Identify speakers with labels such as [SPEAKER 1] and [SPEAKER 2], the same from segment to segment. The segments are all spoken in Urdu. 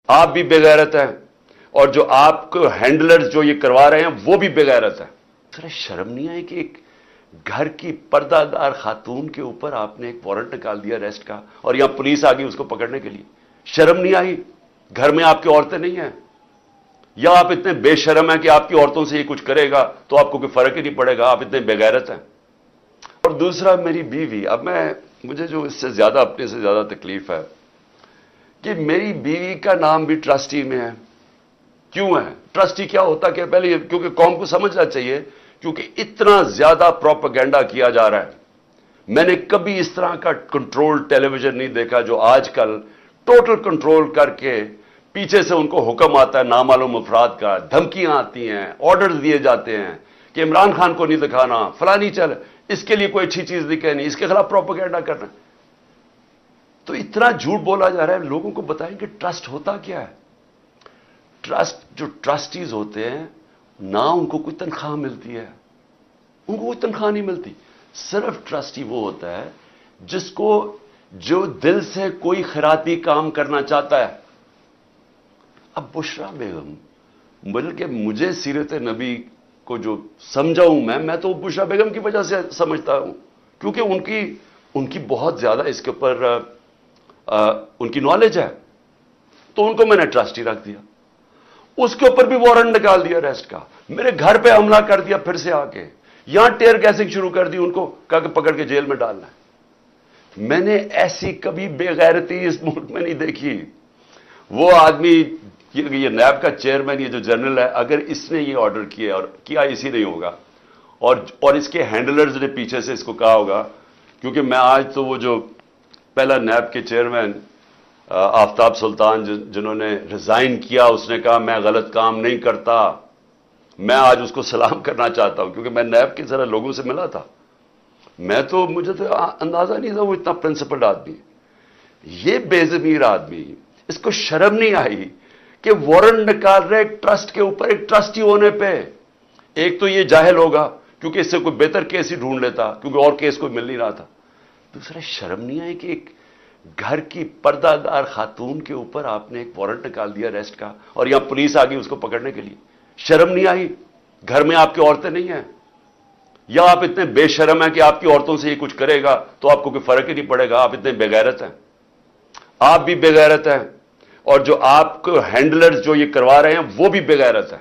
[SPEAKER 1] آپ بھی بےغیرت ہیں اور جو آپ کو ہینڈلرز جو یہ کروا رہے ہیں وہ بھی بےغیرت ہیں. ذرا شرم نہیں آئی کہ ایک گھر کی پردہ دار خاتون کے اوپر آپ نے ایک وارنٹ نکال دیا ریسٹ کا اور یہاں پولیس آ گئی اس کو پکڑنے کے لیے؟ شرم نہیں آئی؟ گھر میں آپ کی عورتیں نہیں ہیں؟ یا آپ اتنے بے شرم ہیں کہ آپ کی عورتوں سے یہ کچھ کرے گا تو آپ کو کوئی فرق ہی نہیں پڑے گا، آپ اتنے بےغیرت ہیں؟ اور دوسرا میری بیوی، اب مجھے جو اس سے زیادہ اپنے سے زیادہ تکلیف ہے کہ میری بیوی کا نام بھی ٹرسٹی میں ہے. کیوں ہے؟ ٹرسٹی کیا ہوتا کہ پہلے کیونکہ قوم کو سمجھنا چاہیے، کیونکہ اتنا زیادہ پروپیگنڈا کیا جا رہا ہے. میں نے کبھی اس طرح کا کنٹرول ٹیلی ویژن نہیں دیکھا جو آج کل ٹوٹل کنٹرول کر کے پیچھے سے ان کو حکم آتا ہے نامعلوم افراد کا، دھمکیاں آتی ہیں، آرڈرز دیے جاتے ہیں کہ عمران خان کو نہیں دکھانا، فلانی چل، اس کے لیے کوئی اچھی چیز نہیں کہنی، اس کے خلاف پروپیگنڈا کرنا. تو اتنا جھوٹ بولا جا رہا ہے. لوگوں کو بتائیں کہ ٹرسٹ ہوتا کیا ہے. ٹرسٹ، جو ٹرسٹیز ہوتے ہیں نہ ان کو کوئی تنخواہ ملتی ہے، ان کو کوئی تنخواہ نہیں ملتی. صرف ٹرسٹی وہ ہوتا ہے جس کو جو دل سے کوئی خیراتی کام کرنا چاہتا ہے. اب بشرا بیگم، بلکہ مجھے سیرت نبی کو جو سمجھا ہوں میں تو بشرا بیگم کی وجہ سے سمجھتا ہوں، کیونکہ ان کی بہت زیادہ اس کے اوپر ان کی نالج ہے، تو ان کو میں نے ٹرسٹی رکھ دیا. اس کے اوپر بھی وارنٹ نکال دیا ریسٹ کا، میرے گھر پہ حملہ کر دیا پھر سے آ کے، یہاں ٹیئر گیسنگ شروع کر دی، ان کو کہا کہ پکڑ کے جیل میں ڈالنا ہے. میں نے ایسی کبھی بے غیرتی اس ملک میں نہیں دیکھی. وہ آدمی، یہ نیب کا چیئرمین، یہ جو جنرل ہے، اگر اس نے یہ آرڈر کیا اور کیا اسی نہیں ہوگا، اور اس کے ہینڈلرز نے پیچھے سے اس کو کہا ہوگا، کیونکہ میں آج تو وہ جو پہلا نیب کے چیئرمین آفتاب سلطان جنہوں نے ریزائن کیا، اس نے کہا میں غلط کام نہیں کرتا. میں آج اس کو سلام کرنا چاہتا ہوں کیونکہ میں نیب کے ذرا لوگوں سے ملا تھا. مجھے تو اندازہ نہیں تھا وہ اتنا پرنسپلڈ آدمی، یہ بے ضمیر آدمی، اس کو شرم نہیں آئی کہ وارنٹ نکال رہے ایک ٹرسٹ کے اوپر، ایک ٹرسٹی ہونے پہ. ایک تو یہ جاہل ہوگا کیونکہ اس سے کوئی بہتر کیس ہی ڈھونڈ لیتا کیونکہ اور کیس کوئی مل نہیں رہا تھا. دوسرا شرم نہیں آئی کہ ایک گھر کی پردہ دار خاتون کے اوپر آپ نے ایک وارنٹ نکال دیا ریسٹ کا اور یہاں پولیس آ گئی اس کو پکڑنے کے لیے؟ شرم نہیں آئی؟ گھر میں آپ کی عورتیں نہیں ہیں؟ یا آپ اتنے بے شرم ہیں کہ آپ کی عورتوں سے یہ کچھ کرے گا تو آپ کو کوئی فرق ہی نہیں پڑے گا، آپ اتنے بےغیرت ہیں؟ آپ بھی بےغیرت ہیں اور جو آپ کو ہینڈلرز جو یہ کروا رہے ہیں وہ بھی بےغیرت ہیں،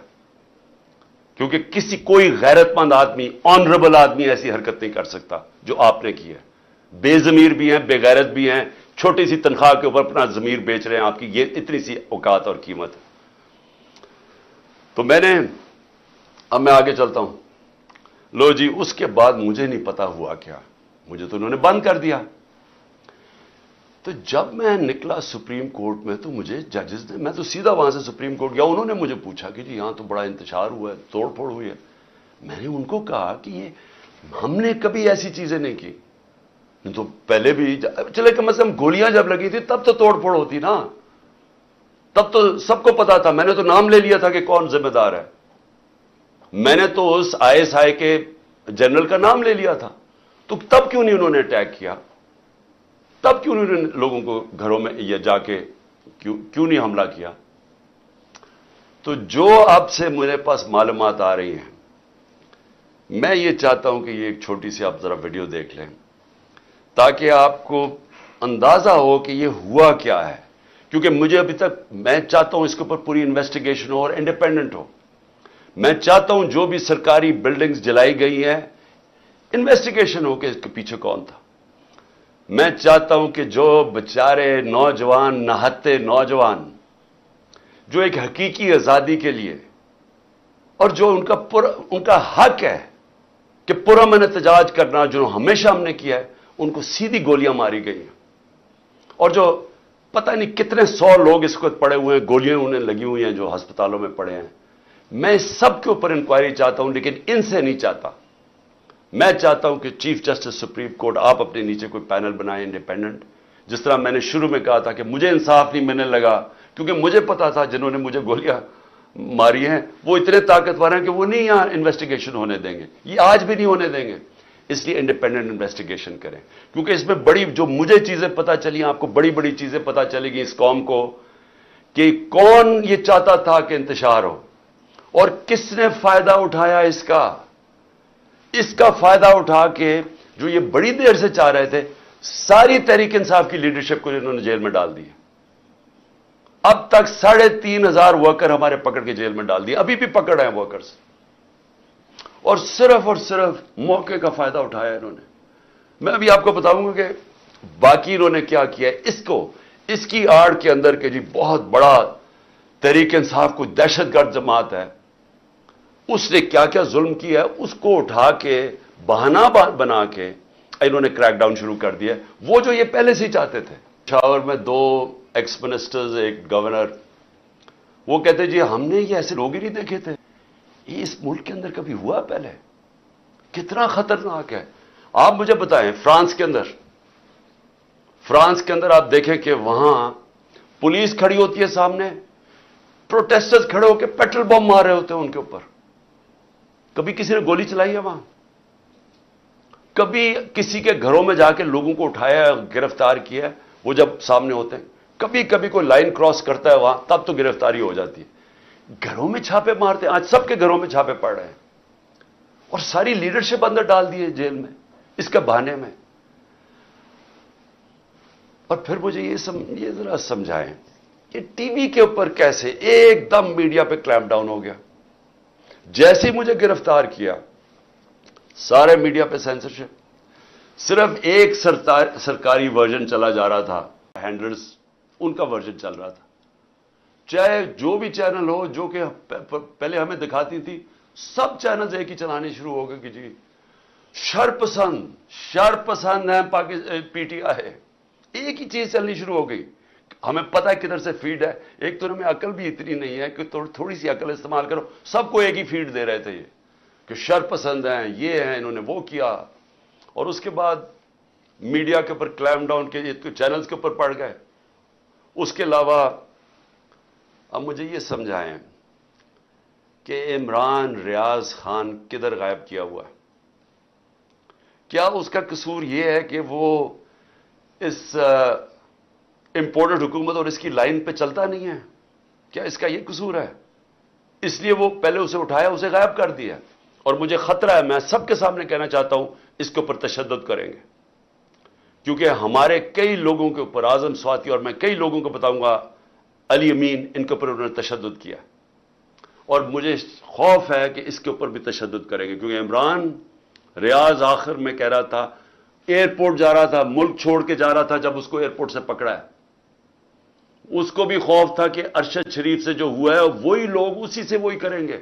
[SPEAKER 1] کیونکہ کوئی غیرت مند آدمی، آنریبل آدمی ایسی حرکت نہیں کر سکتا جو آپ نے کی ہے. بے ضمیر بھی ہیں، بے غیرت بھی ہیں، چھوٹی سی تنخواہ کے اوپر اپنا ضمیر بیچ رہے ہیں. آپ کی یہ اتنی سی اوقات اور قیمت ہے. تو اب میں آگے چلتا ہوں. لو جی، اس کے بعد مجھے نہیں پتا ہوا کیا، مجھے تو انہوں نے بند کر دیا. تو جب میں نکلا سپریم کورٹ میں تو مجھے ججز نے، میں تو سیدھا وہاں سے سپریم کورٹ گیا، انہوں نے مجھے پوچھا کہ جی یہاں تو بڑا انتشار ہوا ہے، توڑ پھوڑ ہوئی ہے. میں نے ان کو کہا کہ یہ ہم نے کبھی ایسی چیزیں نہیں کی. تو پہلے بھی چلے کم از کم گولیاں جب لگی تھی تب تو توڑ پھوڑ ہوتی نا، تب تو سب کو پتا تھا. میں نے تو نام لے لیا تھا کہ کون ذمہ دار ہے. میں نے تو اس ISI کے جنرل کا نام لے لیا تھا. تو تب کیوں نہیں انہوں نے اٹیک کیا؟ تب کیوں نہیں انہوں نے لوگوں کو گھروں میں یہ جا کے کیوں نہیں حملہ کیا؟ تو جو اب سے میرے پاس معلومات آ رہی ہیں، میں یہ چاہتا ہوں کہ یہ ایک چھوٹی سی آپ ذرا ویڈیو دیکھ لیں تاکہ آپ کو اندازہ ہو کہ یہ ہوا کیا ہے. کیونکہ مجھے ابھی تک، میں چاہتا ہوں اس کے اوپر پوری انویسٹیگیشن ہو اور انڈیپینڈنٹ ہو. میں چاہتا ہوں جو بھی سرکاری بلڈنگز جلائی گئی ہیں انویسٹیگیشن ہو کہ اس کے پیچھے کون تھا. میں چاہتا ہوں کہ جو بیچارے نوجوان، نہتے نوجوان، جو ایک حقیقی آزادی کے لیے اور جو ان کا حق ہے کہ پرامن احتجاج کرنا، جو ہمیشہ ہم نے کیا ہے، ان کو سیدھی گولیاں ماری گئی ہیں. اور جو پتہ نہیں کتنے 100 لوگ اس وقت پڑے ہوئے ہیں، گولیاں انہیں لگی ہوئی ہیں جو ہسپتالوں میں پڑے ہیں. میں سب کے اوپر انکوائری چاہتا ہوں، لیکن ان سے نہیں چاہتا. میں چاہتا ہوں کہ چیف جسٹس سپریم کورٹ آپ اپنے نیچے کوئی پینل بنائیں انڈیپینڈنٹ. جس طرح میں نے شروع میں کہا تھا کہ مجھے انصاف نہیں ملنے لگا کیونکہ مجھے پتا تھا جنہوں نے مجھے گولیاں ماری ہیں وہ اتنے طاقتور ہیں کہ وہ نہیں یہاں انویسٹیگیشن ہونے دیں گے، یہ آج بھی نہیں ہونے دیں گے. اس لیے انڈیپینڈنٹ انویسٹیگیشن کریں، کیونکہ اس میں بڑی جو مجھے چیزیں پتہ چلی، آپ کو بڑی بڑی چیزیں پتہ چلے گی اس قوم کو کہ کون یہ چاہتا تھا کہ انتشار ہو اور کس نے فائدہ اٹھایا اس کا فائدہ اٹھا کے جو یہ بڑی دیر سے چاہ رہے تھے ساری تحریک انصاف کی لیڈرشپ کو انہوں نے جیل میں ڈال دیا. اب تک 3,500 ورکر ہمارے پکڑ کے جیل میں ڈال دیے, ابھی بھی پکڑ رہے ہیں ورکرز, اور صرف موقع کا فائدہ اٹھایا انہوں نے. میں ابھی آپ کو بتاؤں گا کہ باقی انہوں نے کیا کیا ہے. اس کی آڑ کے اندر کہ جی بہت بڑا تحریک انصاف کو دہشت گرد جماعت ہے, اس نے کیا کیا ظلم کیا ہے اس کو اٹھا کے بہانہ بنا کے انہوں نے کریک ڈاؤن شروع کر دیا, وہ جو یہ پہلے سے ہی چاہتے تھے. پشاور میں 2 ایکس منسٹرز, ایک گورنر, وہ کہتے جی ہم نے یہ ایسے لوگ ہی نہیں دیکھے تھے, یہ اس ملک کے اندر کبھی ہوا پہلے, کتنا خطرناک ہے. آپ مجھے بتائیں فرانس کے اندر آپ دیکھیں کہ وہاں پولیس کھڑی ہوتی ہے سامنے, پروٹیسٹرز کھڑے ہو کے پیٹرول بم مار رہے ہوتے ہیں ان کے اوپر. کبھی کسی نے گولی چلائی ہے وہاں؟ کبھی کسی کے گھروں میں جا کے لوگوں کو اٹھایا گرفتار کیا ہے وہ جب سامنے ہوتے ہیں؟ کبھی کوئی لائن کراس کرتا ہے وہاں تب تو گرفتاری ہو جاتی ہے. گھروں میں چھاپے مارتے ہیں, آج سب کے گھروں میں چھاپے پڑ رہے ہیں اور ساری لیڈرشپ اندر ڈال دی ہے جیل میں اس کے بہانے میں. اور پھر مجھے یہ ذرا سمجھائیں کہ ٹی وی کے اوپر کیسے ایک دم میڈیا پہ کلیمپ ڈاؤن ہو گیا. جیسے ہی مجھے گرفتار کیا سارے میڈیا پہ سینسرشپ, صرف ایک سرکاری ورژن چلا جا رہا تھا, ہینڈلرز ان کا ورژن چل رہا تھا. چاہے جو بھی چینل ہو جو کہ پہلے ہمیں دکھاتی تھی, سب چینلز ایک ہی چلانے شروع ہو گئے کہ جی شر پسند ہیں پی ٹی آئی, ایک ہی چیز چلنی شروع ہو گئی. ہمیں پتہ ہے کدھر سے فیڈ ہے, ایک تو ہمیں عقل بھی اتنی نہیں ہے کہ تھوڑی سی عقل استعمال کرو. سب کو ایک ہی فیڈ دے رہے تھے یہ کہ شر پسند ہیں, یہ ہیں, انہوں نے وہ کیا, اور اس کے بعد میڈیا کے اوپر کلیمپ ڈاؤن کے چینلز کے اوپر پڑ گئے. اس کے علاوہ اب مجھے یہ سمجھائیں کہ عمران ریاض خان کدھر غائب کیا ہوا ہے؟ کیا اس کا قصور یہ ہے کہ وہ اس امپورٹڈ حکومت اور اس کی لائن پہ چلتا نہیں ہے؟ کیا اس کا یہ قصور ہے؟ اس لیے وہ پہلے اسے اٹھایا, اسے غائب کر دیا. اور مجھے خطرہ ہے, میں سب کے سامنے کہنا چاہتا ہوں, اس کے اوپر تشدد کریں گے, کیونکہ ہمارے کئی لوگوں کے اوپر, اعظم سواتی اور میں کئی لوگوں کو بتاؤں گا, علی امین, ان کے اوپر انہوں نے تشدد کیا. اور مجھے خوف ہے کہ اس کے اوپر بھی تشدد کریں گے, کیونکہ عمران ریاض آخر میں کہہ رہا تھا, ایئرپورٹ جا رہا تھا, ملک چھوڑ کے جا رہا تھا, جب اس کو ایئرپورٹ سے پکڑا ہے, اس کو بھی خوف تھا کہ ارشد شریف سے جو ہوا ہے وہی لوگ اسی سے وہی کریں گے.